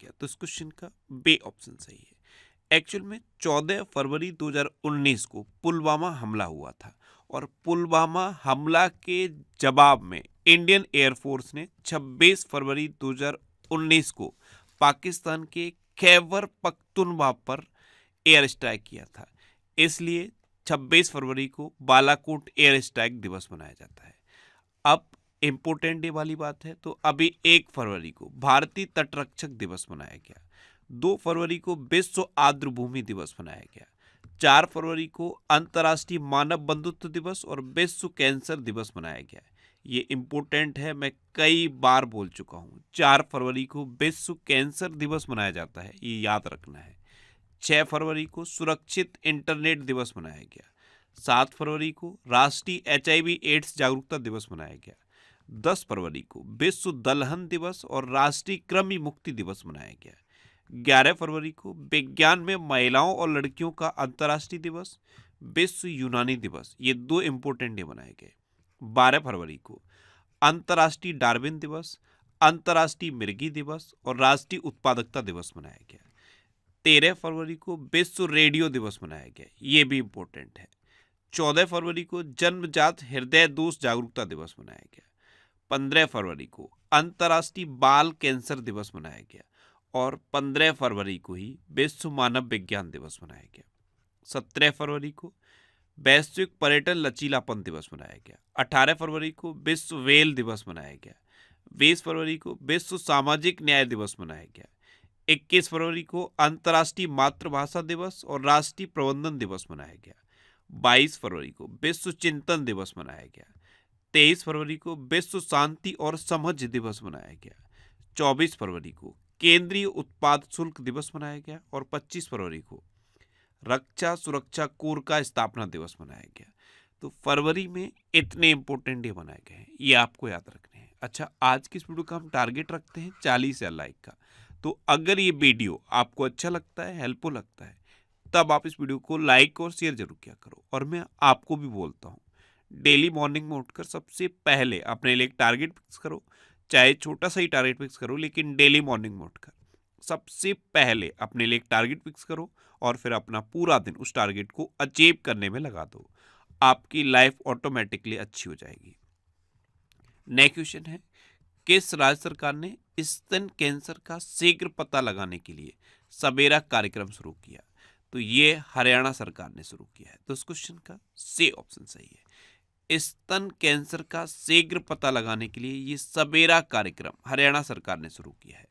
गया? तो इस क्वेश्चन का बी ऑप्शन सही है। एक्चुअल में 14 फरवरी 2019 को पुलवामा हमला हुआ था और पुलवामा हमला के जवाब में इंडियन एयरफोर्स ने 26 फरवरी 2019 को पाकिस्तान के खैबर पख्तूनख्वा पर एयर स्ट्राइक किया था। इसलिए 26 फरवरी को बालाकोट एयर स्ट्राइक दिवस मनाया जाता है। अब इम्पोर्टेंट डे वाली बात है, तो अभी 1 फरवरी को भारतीय तटरक्षक दिवस मनाया गया, 2 फरवरी को विश्व आर्द्रभूमि दिवस मनाया गया, 4 फरवरी को अंतर्राष्ट्रीय मानव बंधुत्व दिवस और विश्व कैंसर दिवस मनाया गया। ये इम्पोर्टेंट है, मैं कई बार बोल चुका हूँ। 4 फरवरी को विश्व कैंसर दिवस मनाया जाता है, ये याद रखना है। 6 फरवरी को सुरक्षित इंटरनेट दिवस मनाया गया। 7 फरवरी को राष्ट्रीय HIV एड्स जागरूकता दिवस मनाया गया। 10 फरवरी को विश्व दलहन दिवस और राष्ट्रीय कृमि मुक्ति दिवस मनाया गया। 11 फरवरी को विज्ञान में महिलाओं और लड़कियों का अंतर्राष्ट्रीय दिवस, विश्व यूनानी दिवस, ये 2 इम्पोर्टेंट डे मनाए गए। 12 फरवरी को अंतर्राष्ट्रीय डार्विन दिवस, अंतर्राष्ट्रीय मिर्गी दिवस और राष्ट्रीय उत्पादकता दिवस मनाया गया। 13 फरवरी को विश्व रेडियो दिवस मनाया गया, ये भी इम्पोर्टेंट है। 14 फरवरी को जन्मजात हृदय दोष जागरूकता दिवस मनाया गया। 15 फरवरी को अंतर्राष्ट्रीय बाल कैंसर दिवस मनाया गया और 15 फरवरी को ही विश्व मानव विज्ञान दिवस मनाया गया। 17 फरवरी को वैश्विक पर्यटन लचीलापन दिवस मनाया गया। 18 फरवरी को विश्व वेल दिवस मनाया गया। 20 फरवरी को विश्व सामाजिक न्याय दिवस मनाया गया। 21 फरवरी को अंतर्राष्ट्रीय मातृभाषा दिवस और राष्ट्रीय प्रबंधन दिवस मनाया गया। 22 फरवरी को विश्व चिंतन दिवस मनाया गया। 23 फरवरी को विश्व शांति और समझ दिवस मनाया गया। 24 फरवरी को केंद्रीय उत्पाद शुल्क दिवस मनाया गया और 25 फरवरी को रक्षा सुरक्षा कोर का स्थापना दिवस मनाया गया। तो फरवरी में इतने इंपॉर्टेंट डे मनाए गए हैं, ये आपको याद रखने हैं। अच्छा, आज की इस वीडियो का हम टारगेट रखते हैं 40,000 लाइक का। तो अगर ये वीडियो आपको अच्छा लगता है, हेल्पफुल लगता है, तब आप इस वीडियो को लाइक और शेयर जरूर किया करो। और मैं आपको भी बोलता हूँ, डेली मॉर्निंग में उठकर सबसे पहले अपने लिए एक टारगेट फिक्स करो, चाहे छोटा सा ही टारगेट फिक्स करो, लेकिन डेली मॉर्निंग में उठकर सबसे पहले अपने लिए एक टारगेट फिक्स करो और फिर अपना पूरा दिन उस टारगेट को अचीव करने में लगा दो। आपकी लाइफ ऑटोमेटिकली अच्छी हो जाएगी। नेक्स्ट क्वेश्चन है, किस राज्य सरकार ने स्तन कैंसर का शीघ्र पता लगाने के लिए सवेरा कार्यक्रम शुरू किया? तो ये हरियाणा सरकार ने शुरू किया है। तो इस क्वेश्चन का सी ऑप्शन सही है। स्तन कैंसर का शीघ्र पता लगाने के लिए ये सवेरा कार्यक्रम हरियाणा सरकार ने शुरू किया है।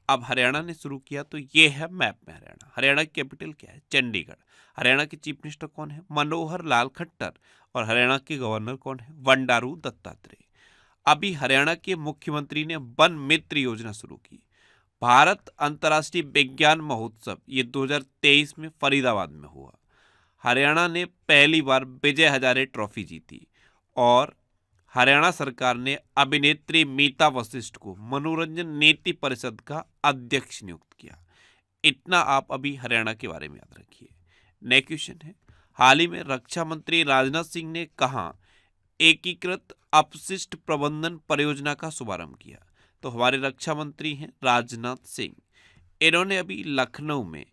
अब हरियाणा ने शुरू किया तो ये है मैप में हरियाणा। हरियाणा की कैपिटल क्या है? चंडीगढ़। हरियाणा के चीफ मिनिस्टर कौन है? मनोहर लाल खट्टर। और हरियाणा के गवर्नर कौन है? बंडारू दत्तात्रेय। अभी हरियाणा के मुख्यमंत्री ने वन मित्र योजना शुरू की। भारत अंतर्राष्ट्रीय विज्ञान महोत्सव ये 2023 में फरीदाबाद में हुआ। हरियाणा ने पहली बार विजय हजारे ट्रॉफी जीती और हरियाणा सरकार ने अभिनेत्री मीता वशिष्ठ को मनोरंजन नीति परिषद का अध्यक्ष नियुक्त किया। इतना आप अभी हरियाणा के बारे में याद रखिए। नेक्स्ट क्वेश्चन है, हाल ही में रक्षा मंत्री राजनाथ सिंह ने कहां एकीकृत अपशिष्ट प्रबंधन परियोजना का शुभारंभ किया? तो हमारे रक्षा मंत्री हैं राजनाथ सिंह। इन्होंने अभी लखनऊ में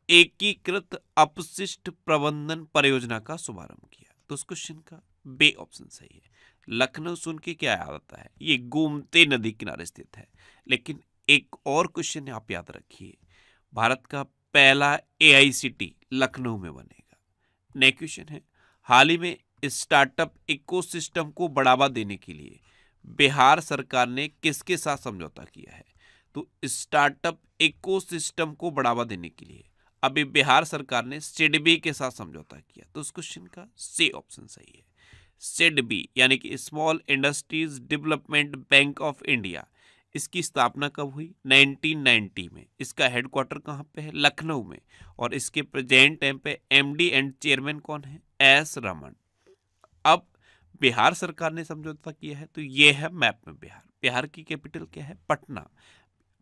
एकीकृत अपशिष्ट प्रबंधन परियोजना का शुभारंभ किया। तो उस क्वेश्चन का बी ऑप्शन सही है। लखनऊ सुन के क्या याद आता है? ये गोमती नदी किनारे स्थित है। लेकिन एक और क्वेश्चन आप याद रखिए, भारत का पहला AICT लखनऊ में बनेगा। नेक्स्ट क्वेश्चन है, हाल ही में स्टार्टअप इकोसिस्टम को बढ़ावा देने के लिए बिहार सरकार ने किसके साथ समझौता किया है? तो स्टार्टअप इकोसिस्टम को बढ़ावा देने के लिए अभी बिहार सरकार ने सिडबी के साथ समझौता किया। तो उस क्वेश्चन का सी ऑप्शन सही है। सिडबी यानी कि small industries development bank of India, इसकी स्थापना कब हुई? 1990 में। इसका हेडक्वार्टर कहाँ पे है? लखनऊ में। और इसके प्रेजेंट टाइम पे MD एंड चेयरमैन कौन है? S रमन। अब बिहार सरकार ने समझौता किया है तो ये है मैप में बिहार। बिहार की कैपिटल क्या है? पटना।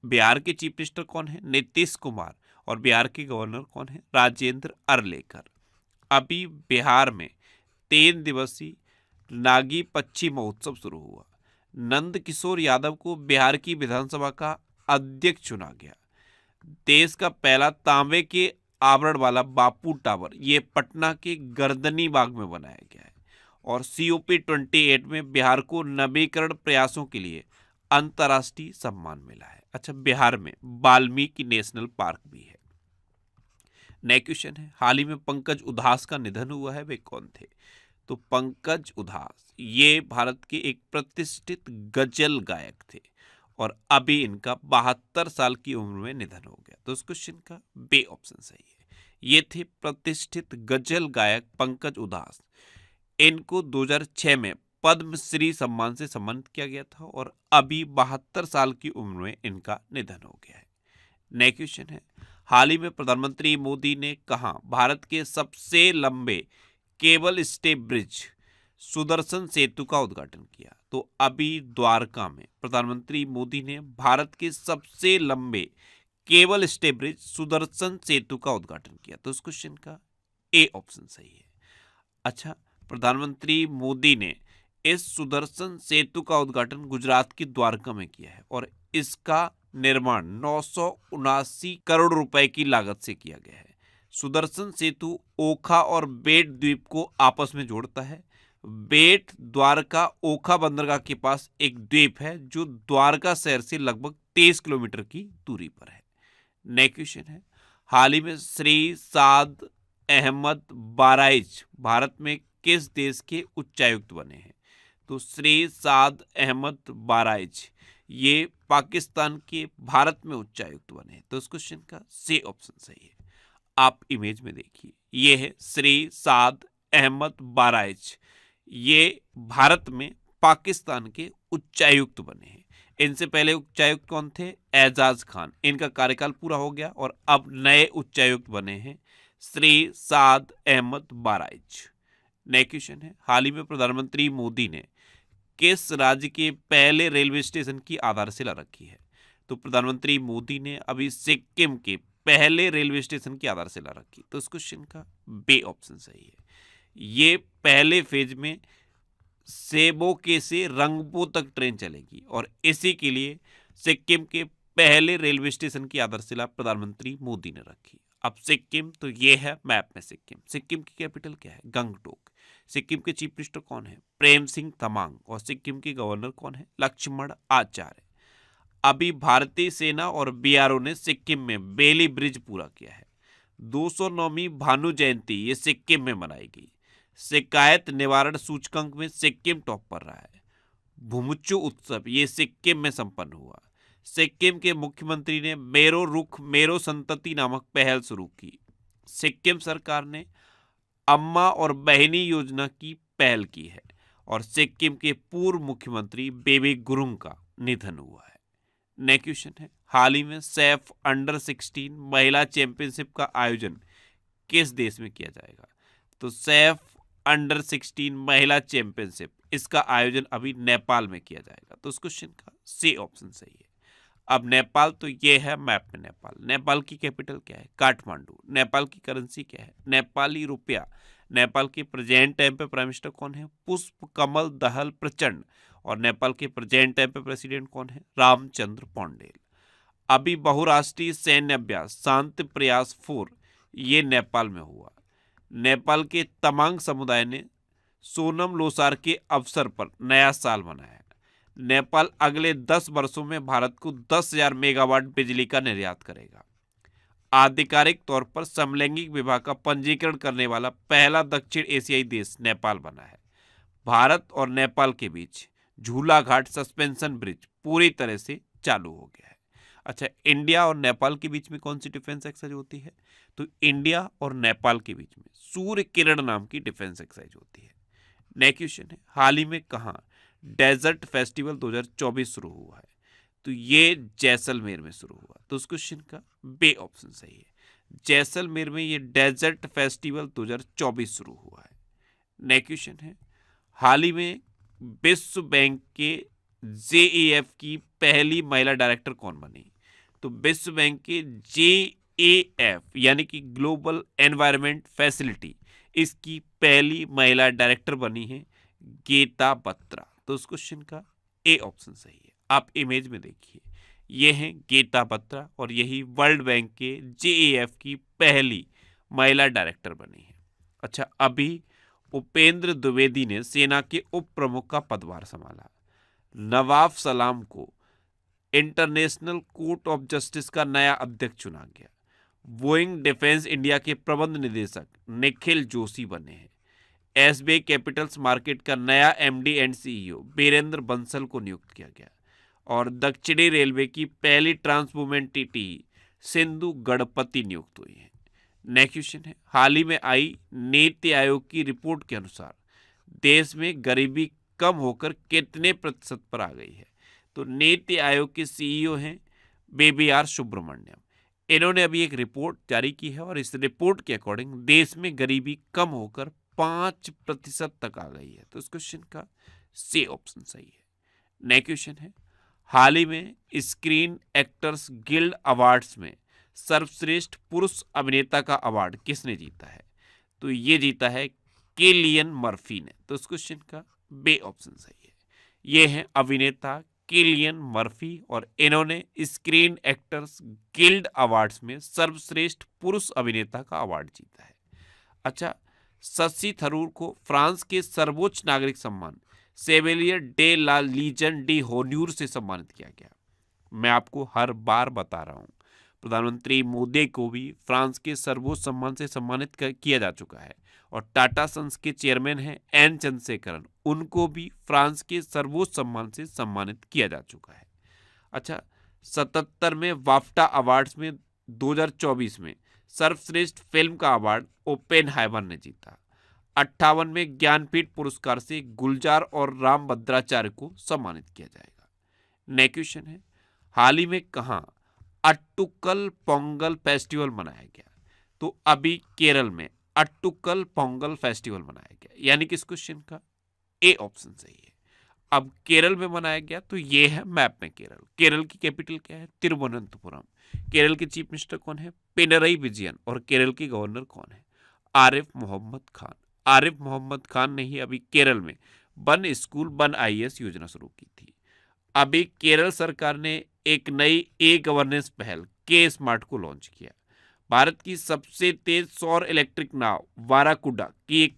बिहार के चीफ मिनिस्टर कौन है? नीतीश कुमार। और बिहार के गवर्नर कौन है? राजेंद्र अरलेकर। अभी बिहार में 3 दिवसीय नागी पक्षी महोत्सव शुरू हुआ। नंद किशोर यादव को बिहार की विधानसभा का अध्यक्ष चुना गया। देश का पहला तांबे के आवरण वाला बापू टावर ये पटना के गर्दनी बाग में बनाया गया है। और COP28 में बिहार को नवीकरण प्रयासों के लिए अंतर्राष्ट्रीय सम्मान मिला है। अच्छा, बिहार में वाल्मीकि नेशनल पार्क भी है। नेक्स्ट क्वेश्चन है, हाल ही में पंकज उधास का निधन हुआ है, वे कौन थे? तो पंकज उधास ये भारत के एक प्रतिष्ठित गजल गायक थे और अभी इनका 72 साल की उम्र में निधन हो गया। तो इस क्वेश्चन का बे ऑप्शन सही है। ये थे प्रतिष्ठित गजल गायक पंकज उधास। इनको 2006 में पद्मश्री सम्मान से सम्मानित किया गया था और अभी 72 साल की उम्र में इनका निधन हो गया है। नेक्स्ट क्वेश्चन है, हाल ही में प्रधानमंत्री मोदी ने कहा भारत के सबसे लंबे केबल स्टे ब्रिज सुदर्शन सेतु का उद्घाटन किया? तो अभी द्वारका में प्रधानमंत्री मोदी ने भारत के सबसे लंबे केबल स्टे ब्रिज सुदर्शन सेतु का उद्घाटन किया। तो इस क्वेश्चन का ए ऑप्शन सही है। अच्छा, प्रधानमंत्री मोदी ने इस सुदर्शन सेतु का उद्घाटन गुजरात की द्वारका में किया है और इसका निर्माण 979 करोड़ रुपए की लागत से किया गया है। सुदर्शन सेतु ओखा और बेट द्वीप को आपस में जोड़ता है। बेट द्वारका ओखा बंदरगाह के पास एक द्वीप है जो द्वारका शहर से लगभग 23 किलोमीटर की दूरी पर है। नेक्स्ट क्वेश्चन है, हाल ही में श्री साद अहमद बाराइच भारत में किस देश के उच्चायुक्त बने हैं? तो श्री साद अहमद बाराइच ये पाकिस्तान के भारत में उच्चायुक्त बने हैं। तो इस क्वेश्चन का सी ऑप्शन सही है। आप इमेज में देखिए, ये है श्री साद अहमद बाराइच, ये भारत में पाकिस्तान के उच्चायुक्त बने हैं। इनसे पहले उच्चायुक्त कौन थे? एजाज खान। इनका कार्यकाल पूरा हो गया और अब नए उच्चायुक्त बने हैं श्री साद अहमद बाराइच। नेक्स्ट क्वेश्चन है, हाल ही में प्रधानमंत्री मोदी ने किस राज्य के पहले रेलवे स्टेशन की आधारशिला रखी है? तो प्रधानमंत्री मोदी ने अभी सिक्किम के पहले रेलवे स्टेशन की आधारशिला रखी। तो इस क्वेश्चन का बे ऑप्शन सही है। ये पहले फेज में सेबोके से रंगपो तक ट्रेन चलेगी और इसी के लिए सिक्किम के पहले रेलवे स्टेशन की आधारशिला प्रधानमंत्री मोदी ने रखी। अब सिक्किम, तो ये है मैप में सिक्किम। सिक्किम की कैपिटल क्या है? गंगटोक। सिक्किम के चीफ मिनिस्टर कौन है? प्रेम सिंह तमांग। और सिक्किम के गवर्नर कौन है? लक्ष्मण आचार्य। अभी भारतीय सेना और BRO ने सिक्किम में बेली ब्रिज पूरा किया है। 209वीं भानु जयंती ये सिक्किम में मनाई गई। शिकायत निवारण सूचकांक में सिक्किम टॉप पर रहा है। भूमुच्चू उत्सव ये सिक्किम में संपन्न हुआ। सिक्किम के मुख्यमंत्री ने मेरो रुख मेरो संतति नामक पहल शुरू की। सिक्किम सरकार ने अम्मा और बहनी योजना की पहल की है और सिक्किम के पूर्व मुख्यमंत्री बेबी गुरुंग का निधन हुआ है। नेक्स्ट क्वेश्चन है, हाल ही में सैफ अंडर 16 महिला चैंपियनशिप का आयोजन किस देश में किया जाएगा? तो सैफ अंडर 16 महिला चैंपियनशिप, इसका आयोजन अभी नेपाल में किया जाएगा। तो उस क्वेश्चन का सी ऑप्शन सही है। अब नेपाल, तो ये है मैप में नेपाल। नेपाल की कैपिटल क्या है? काठमांडू। नेपाल की करेंसी क्या है? नेपाली रुपया। नेपाल के प्रेजेंट टाइम पे प्राइम मिनिस्टर कौन है? पुष्प कमल दहल प्रचंड। और नेपाल के प्रेजेंट टाइम पे प्रेसिडेंट कौन है? रामचंद्र पौंडेल। अभी बहुराष्ट्रीय सैन्य अभ्यास शांति प्रयास 4 ये नेपाल में हुआ। नेपाल के तमांग समुदाय ने सोनम लोसार के अवसर पर नया साल मनाया। नेपाल अगले 10 वर्षों में भारत को 10,000 मेगावाट बिजली का निर्यात करेगा। आधिकारिक तौर पर समलैंगिक विवाह का पंजीकरण करने वाला पहला दक्षिण एशियाई देश नेपाल बना है। भारत और नेपाल के बीच झूला घाट सस्पेंशन ब्रिज पूरी तरह से चालू हो गया है। अच्छा, इंडिया और नेपाल के बीच में कौन सी डिफेंस एक्सरसाइज होती है? तो इंडिया और नेपाल के बीच में सूर्य किरण नाम की डिफेंस एक्सरसाइज होती है। नेक्स्ट क्वेश्चन है, हाल ही में कहाँ डेजर्ट फेस्टिवल 2024 शुरू हुआ है? तो ये जैसलमेर में शुरू हुआ। तो उस क्वेश्चन का बे ऑप्शन सही है। जैसलमेर में ये डेजर्ट फेस्टिवल 2024 शुरू हुआ है। नेक्स्ट क्वेश्चन है, हाल ही में विश्व बैंक के JEF की पहली महिला डायरेक्टर कौन बनी? तो विश्व बैंक के JEF यानी कि ग्लोबल एनवायरनमेंट फैसिलिटी, इसकी पहली महिला डायरेक्टर बनी है गीता बत्रा। तो उस क्वेश्चन का ए ऑप्शन सही है। आप इमेज में देखिए, ये हैं गीता बत्रा और यही वर्ल्ड बैंक के जेएएफ की पहली महिला डायरेक्टर बनी है। अच्छा, अभी उपेंद्र द्विवेदी ने सेना के उप प्रमुख का पदभार संभाला। नवाब सलाम को इंटरनेशनल कोर्ट ऑफ जस्टिस का नया अध्यक्ष चुना गया। बोइंग डिफेंस इंडिया के प्रबंध निदेशक निखिल जोशी बने हैं। एसबीआई कैपिटल्स मार्केट का नया MD and CEO Birendra Bansal को नियुक्त किया गया। और दक्षिणी रेलवे की पहली ट्रांसवुमेन टीटी सिंधु गणपति नियुक्त हुई है। नेक्स्ट क्वेश्चन है, हाल ही में आई नीति आयोग की रिपोर्ट के अनुसार देश में गरीबी कम होकर कितने प्रतिशत पर आ गई है? तो नीति आयोग के सीईओ हैं बेबी आर सुब्रमण्यम। इन्होंने अभी एक रिपोर्ट जारी की है और इस रिपोर्ट के अकॉर्डिंग देश में गरीबी कम होकर 5% तक आ गई है। तो इस क्वेश्चन का सी ऑप्शन सही है। नेक्स्ट क्वेश्चन है, हाल ही में स्क्रीन एक्टर्स गिल्ड अवार्ड्स में सर्वश्रेष्ठ पुरुष अभिनेता का अवार्ड किसने जीता है? तो ये जीता है किलियन मर्फी ने। तो इस क्वेश्चन का बे ऑप्शन सही है। ये है अभिनेता किलियन मर्फी और इन्होंने स्क्रीन एक्टर्स गिल्ड अवार्ड्स में सर्वश्रेष्ठ पुरुष अभिनेता का अवार्ड जीता है। अच्छा, शशि थरूर को फ्रांस के सर्वोच्च नागरिक सम्मान सेवेलियर डे ला लीजन डी होन्यूर से सम्मानित किया गया। मैं आपको हर बार बता रहा हूँ, प्रधानमंत्री मोदी को भी फ्रांस के सर्वोच्च सम्मान से सम्मानित किया जा चुका है और टाटा सन्स के चेयरमैन हैं एन चंद्रशेखरन, उनको भी फ्रांस के सर्वोच्च सम्मान से सम्मानित किया जा चुका है। अच्छा, 77 में वाफ्टा अवार्ड्स में 2024 में सर्वश्रेष्ठ फिल्म का अवार्ड ओपेनहाइमर ने जीता। 58 में ज्ञानपीठ पुरस्कार से गुलजार और राम भद्राचार्य को सम्मानित किया जाएगा। नेक्स्ट क्वेश्चन है, हाल ही में कहाँ अट्टुकल पोंगल फेस्टिवल मनाया गया? तो अभी केरल में अट्टुकल पोंगल फेस्टिवल मनाया गया, यानी कि इस क्वेश्चन का ए ऑप्शन सही है। अब केरल में मनाया गया तो ये है मैप में केरल। केरल की कैपिटल क्या है? तिरुवनंतपुरम। केरल के चीफ मिनिस्टर कौन है? पिनरई विजयन। और केरल के गवर्नर कौन है? आरिफ मोहम्मद खान। आरिफ मोहम्मद खान ने ही अभी केरल में वन स्कूल वन आईएएस योजना शुरू की थी। अभी केरल सरकार ने एक नई ई गवर्नेंस पहल के स्मार्ट को लॉन्च किया। भारत की सबसे तेज सौर इलेक्ट्रिक नाव वाराकुडा की एक